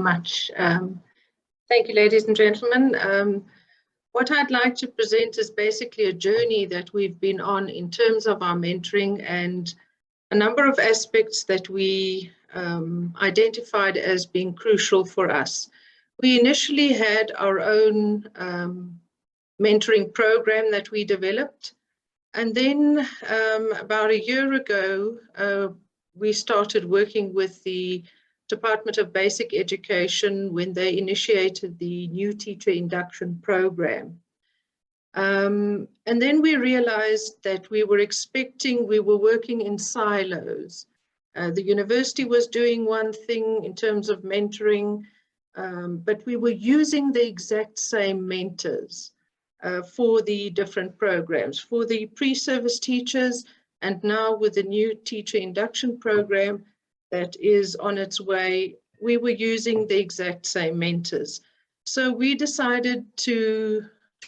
much. Thank you, ladies and gentlemen. What I'd like to present is basically a journey that we've been on in terms of our mentoring and a number of aspects that we identified as being crucial for us. We initially had our own mentoring program that we developed. And then about a year ago, we started working with the Department of Basic Education when they initiated the new teacher induction program. And then we realized that we were working in silos. The university was doing one thing in terms of mentoring, but we were using the exact same mentors for the different programs, for the pre-service teachers, and now with the new teacher induction program that is on its way, we were using the exact same mentors. So we decided to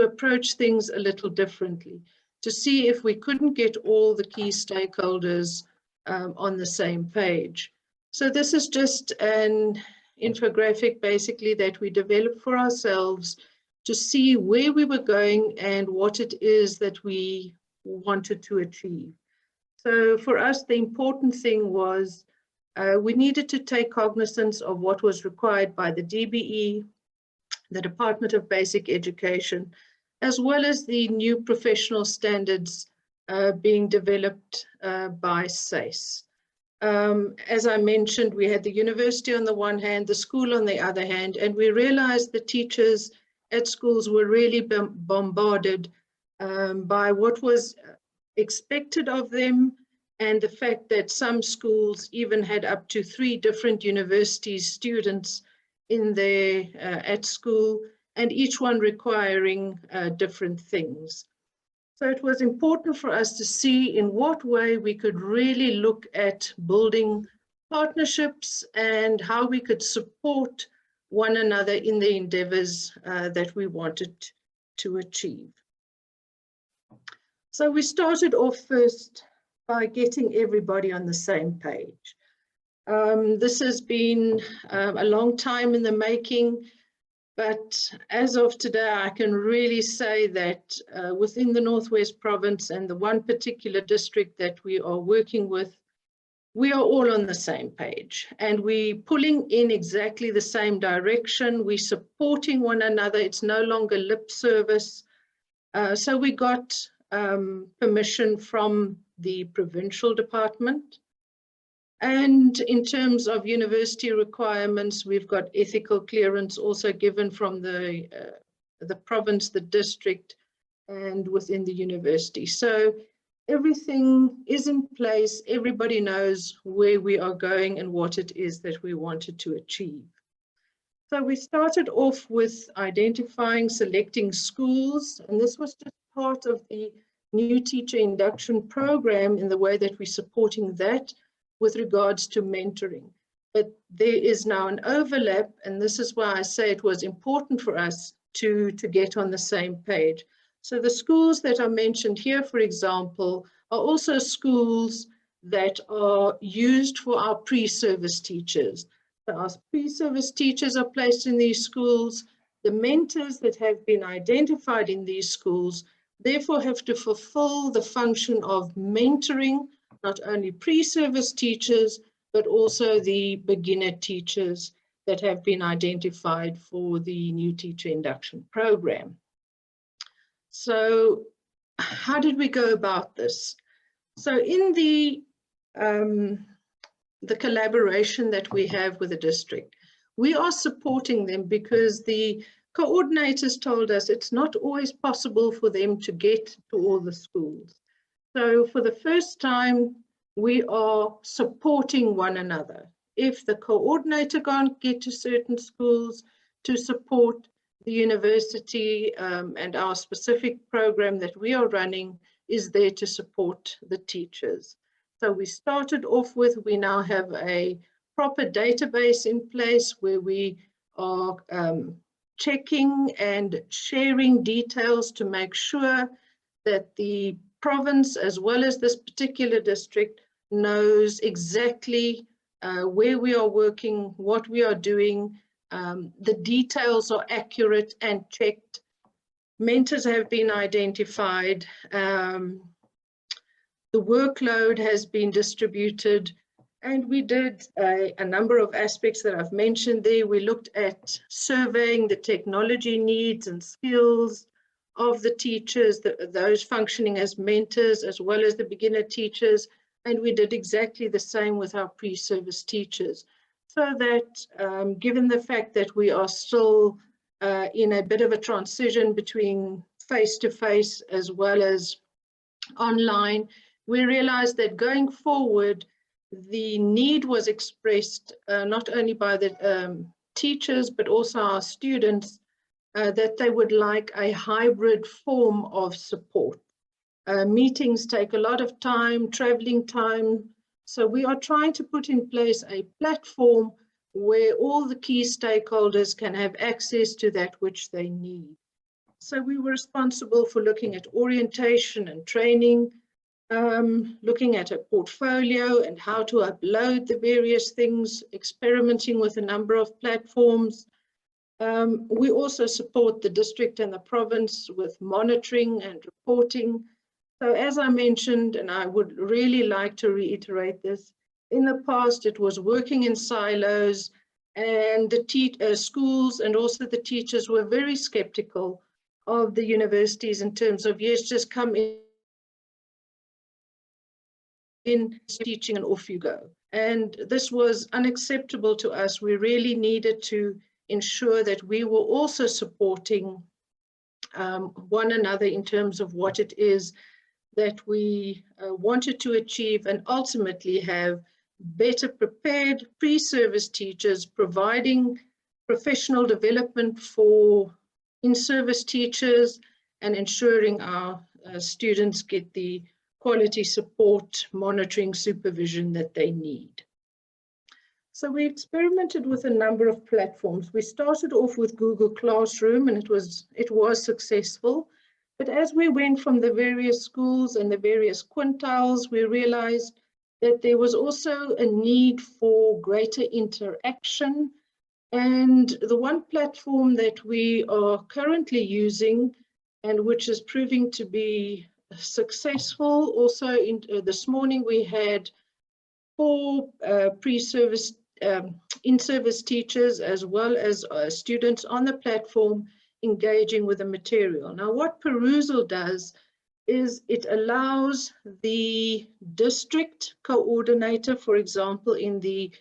approach things a little differently, to see if we couldn't get all the key stakeholders on the same page. So this is just an infographic basically that we developed for ourselves to see where we were going and what it is that we wanted to achieve. So for us, the important thing was we needed to take cognizance of what was required by the DBE, the Department of Basic Education, as well as the new professional standards being developed by SACE. As I mentioned, we had the university on the one hand, the school on the other hand, and we realized the teachers at schools were really bombarded by what was expected of them, and the fact that some schools even had up to 3 different university students in their at school, and each one requiring different things. So it was important for us to see in what way we could really look at building partnerships and how we could support one another in the endeavors that we wanted to achieve. So we started off first by getting everybody on the same page. This has been a long time in the making, but as of today, I can really say that within the Northwest Province and the one particular district that we are working with, we are all on the same page and we're pulling in exactly the same direction. We're supporting one another. It's no longer lip service. So we got permission from the provincial department. And in terms of university requirements, we've got ethical clearance also given from the province, the district, and within the university. So everything is in place. Everybody knows where we are going and what it is that we wanted to achieve. So we started off with identifying, selecting schools, and this was just part of the new teacher induction program in the way that we're supporting that with regards to mentoring. But there is now an overlap, and this is why I say it was important for us to get on the same page. So the schools that are mentioned here, for example, are also schools that are used for our pre-service teachers. So our pre-service teachers are placed in these schools. The mentors that have been identified in these schools therefore have to fulfill the function of mentoring not only pre-service teachers, but also the beginner teachers that have been identified for the new teacher induction program. So how did we go about this? So in the collaboration that we have with the district, we are supporting them because the coordinators told us it's not always possible for them to get to all the schools. So for the first time, we are supporting one another. If the coordinator can't get to certain schools, to support the university and our specific program that we are running is there to support the teachers. So we started off with, we now have a proper database in place where we are checking and sharing details to make sure that the province, as well as this particular district, knows exactly where we are working, what we are doing, the details are accurate and checked. Mentors have been identified. The workload has been distributed. And we did a number of aspects that I've mentioned there. We looked at surveying the technology needs and skills of the teachers, those functioning as mentors, as well as the beginner teachers. And we did exactly the same with our pre-service teachers. So that given the fact that we are still in a bit of a transition between face-to-face as well as online, we realized that going forward, the need was expressed not only by the teachers, but also our students, that they would like a hybrid form of support. Meetings take a lot of time, traveling time. So we are trying to put in place a platform where all the key stakeholders can have access to that which they need. So we were responsible for looking at orientation and training, looking at a portfolio and how to upload the various things, experimenting with a number of platforms. We also support the district and the province with monitoring and reporting. So as I mentioned, and I would really like to reiterate this, in the past it was working in silos, and the schools and also the teachers were very skeptical of the universities in terms of, yes, just come in teaching and off you go. And this was unacceptable to us. We really needed to ensure that we were also supporting one another in terms of what it is that we wanted to achieve, and ultimately have better prepared pre-service teachers providing professional development for in-service teachers and ensuring our students get the quality support, monitoring, supervision that they need. So we experimented with a number of platforms. We started off with Google Classroom, and it was successful. But as we went from the various schools and the various quintiles, we realized that there was also a need for greater interaction. And the one platform that we are currently using, and which is proving to be successful, also this morning we had 4 pre-service in-service teachers as well as students on the platform engaging with the material. Now, what Perusal does is it allows the district coordinator, for example, in the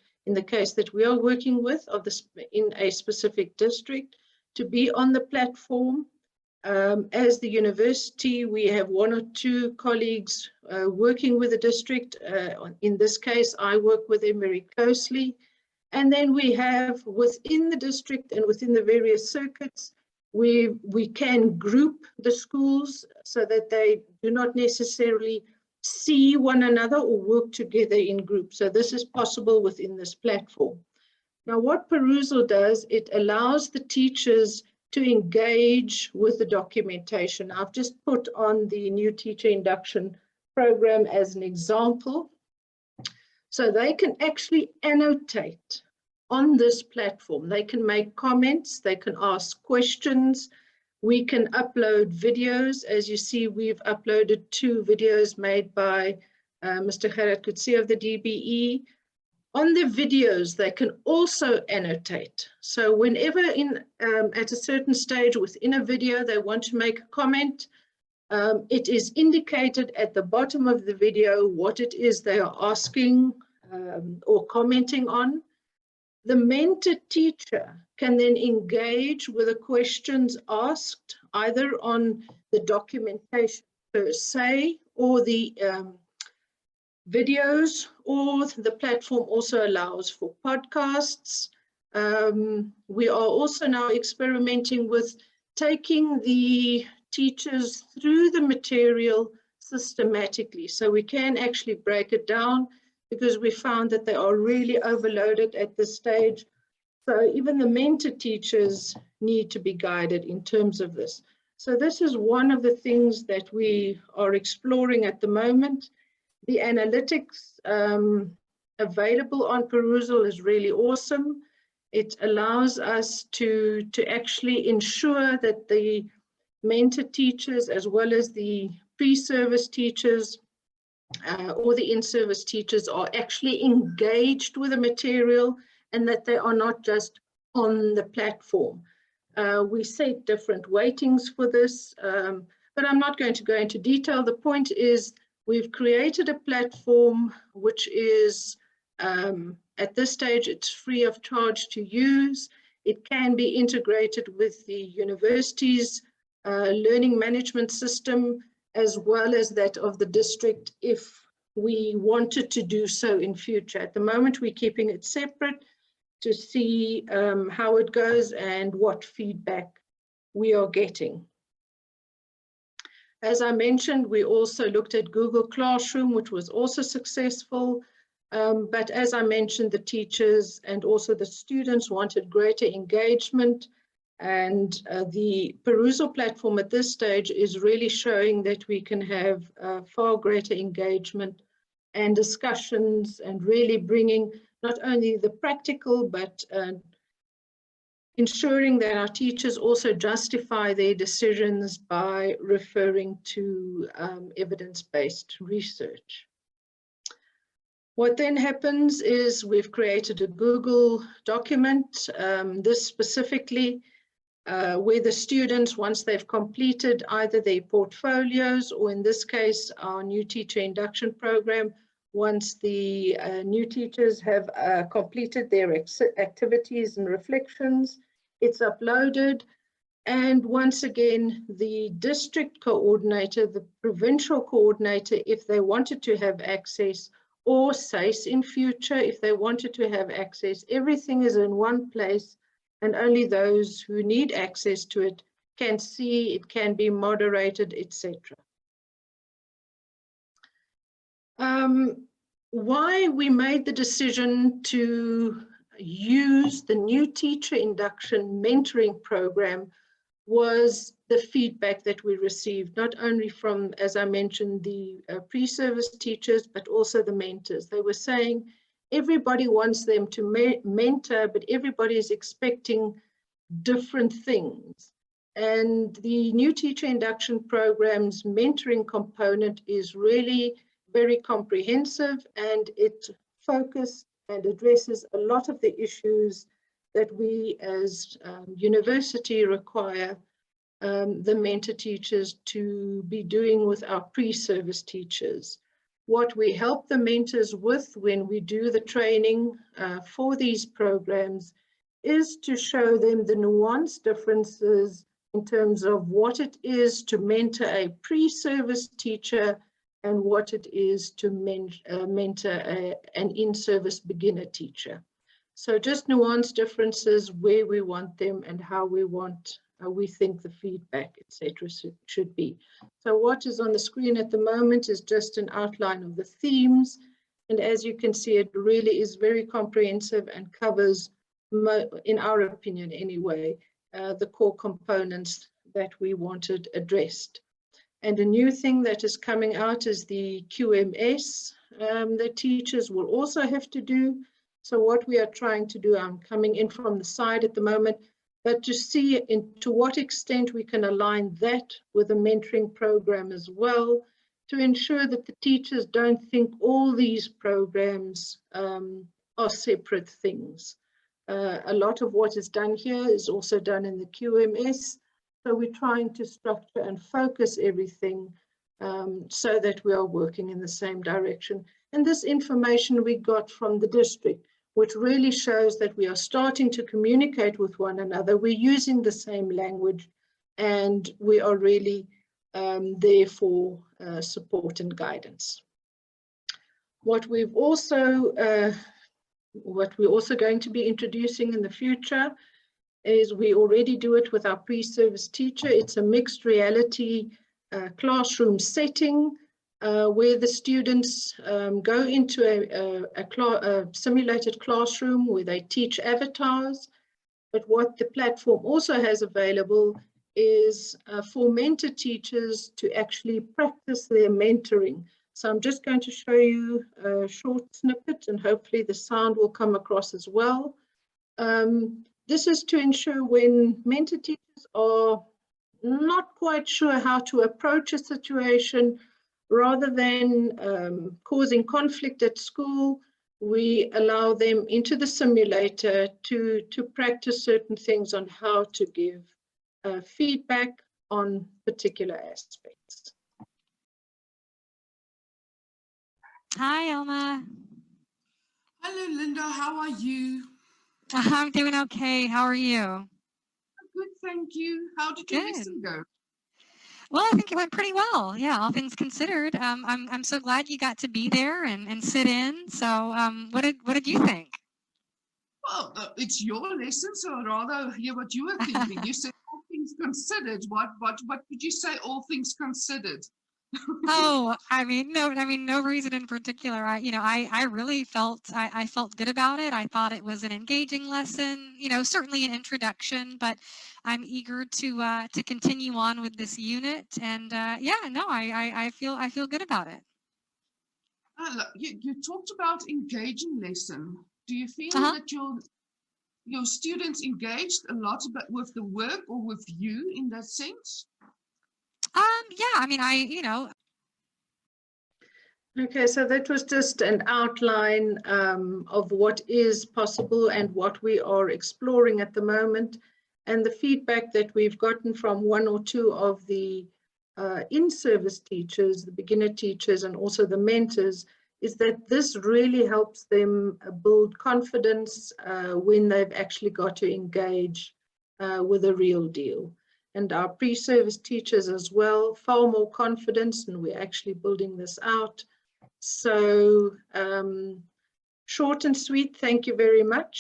case that we are working with in a specific district, to be on the platform. As the university, we have 1 or 2 colleagues working with the district. In this case, I work with them very closely. And then we have within the district and within the various circuits, we can group the schools so that they do not necessarily see one another or work together in groups. So this is possible within this platform. Now, what Perusal does, it allows the teachers to engage with the documentation. I've just put on the new teacher induction program as an example. So they can actually annotate on this platform. They can make comments, they can ask questions, we can upload videos. As you see, we've uploaded 2 videos made by Mr. Gerard Kutsi of the DBE. On the videos, they can also annotate. So whenever at a certain stage within a video, they want to make a comment, it is indicated at the bottom of the video what it is they are asking or commenting on. The mentored teacher can then engage with the questions asked either on the documentation per se or the videos, or the platform also allows for podcasts. We are also now experimenting with taking the teachers through the material systematically. So we can actually break it down, because we found that they are really overloaded at this stage. So even the mentor teachers need to be guided in terms of this. So this is one of the things that we are exploring at the moment. The analytics available on Perusal is really awesome. It allows us to actually ensure that the mentor teachers, as well as the pre-service teachers or the in-service teachers, are actually engaged with the material and that they are not just on the platform. We set different weightings for this, but I'm not going to go into detail. The point is we've created a platform which is, at this stage, it's free of charge to use. It can be integrated with the university's learning management system, as well as that of the district, if we wanted to do so in future. At the moment, we're keeping it separate to see how it goes and what feedback we are getting. As I mentioned, we also looked at Google Classroom, which was also successful. But as I mentioned, the teachers and also the students wanted greater engagement. And the perusal platform at this stage is really showing that we can have far greater engagement and discussions, and really bringing not only the practical, but ensuring that our teachers also justify their decisions by referring to evidence-based research. What then happens is we've created a Google document, this specifically, where the students, once they've completed either their portfolios, or in this case, our new teacher induction program, once the new teachers have completed their activities and reflections, it's uploaded. And once again, the district coordinator, the provincial coordinator, if they wanted to have access, or SACE in future, if they wanted to have access, everything is in one place, and only those who need access to it can see, it can be moderated, etc. Why we made the decision to use the new teacher induction mentoring program was the feedback that we received, not only from, as I mentioned, the pre-service teachers, but also the mentors. They were saying everybody wants them to mentor, but everybody is expecting different things. And the new teacher induction program's mentoring component is really very comprehensive, and it focuses and addresses a lot of the issues that we as university require the mentor teachers to be doing with our pre-service teachers. What we help the mentors with when we do the training for these programs is to show them the nuanced differences in terms of what it is to mentor a pre-service teacher and what it is to mentor an in-service beginner teacher. So just nuanced differences where we want them and how we think the feedback, etc., should be. So what is on the screen at the moment is just an outline of the themes. And as you can see, it really is very comprehensive and covers, in our opinion anyway, the core components that we wanted addressed. And a new thing that is coming out is the QMS that teachers will also have to do. So what we are trying to do, I'm coming in from the side at the moment, but to see to what extent we can align that with a mentoring program as well, to ensure that the teachers don't think all these programs are separate things. A lot of what is done here is also done in the QMS. So we're trying to structure and focus everything so that we are working in the same direction. And this information we got from the district, which really shows that we are starting to communicate with one another. We're using the same language, and we are really there for support and guidance. What we're also going to be introducing in the future is we already do it with our pre-service teacher. It's a mixed reality classroom setting where the students go into a simulated classroom where they teach avatars. But what the platform also has available is for mentor teachers to actually practice their mentoring. So I'm just going to show you a short snippet, and hopefully the sound will come across as well. This is to ensure when mentor teachers are not quite sure how to approach a situation, rather than causing conflict at school, we allow them into the simulator to practice certain things on how to give feedback on particular aspects. Hi, Elma. Hello, Linda. How are you? I'm doing okay. How are you? Good, thank you. How did your lesson go? Well, I think it went pretty well. Yeah, all things considered. I'm so glad you got to be there and sit in. So, what did you think? Well, it's your lesson, so I'd rather hear what you were thinking. You said all things considered. What did you say? All things considered. Oh, no reason in particular. I really felt I felt good about it. I thought it was an engaging lesson. Certainly an introduction, but I'm eager to continue on with this unit. And I feel good about it. You talked about engaging lesson. Do you feel that your students engaged a lot with the work or with you in that sense? Okay, so that was just an outline of what is possible and what we are exploring at the moment. And the feedback that we've gotten from one or two of the in-service teachers, the beginner teachers, and also the mentors, is that this really helps them build confidence when they've actually got to engage with the real deal. And our pre-service teachers as well, far more confidence, and we're actually building this out. So short and sweet, thank you very much.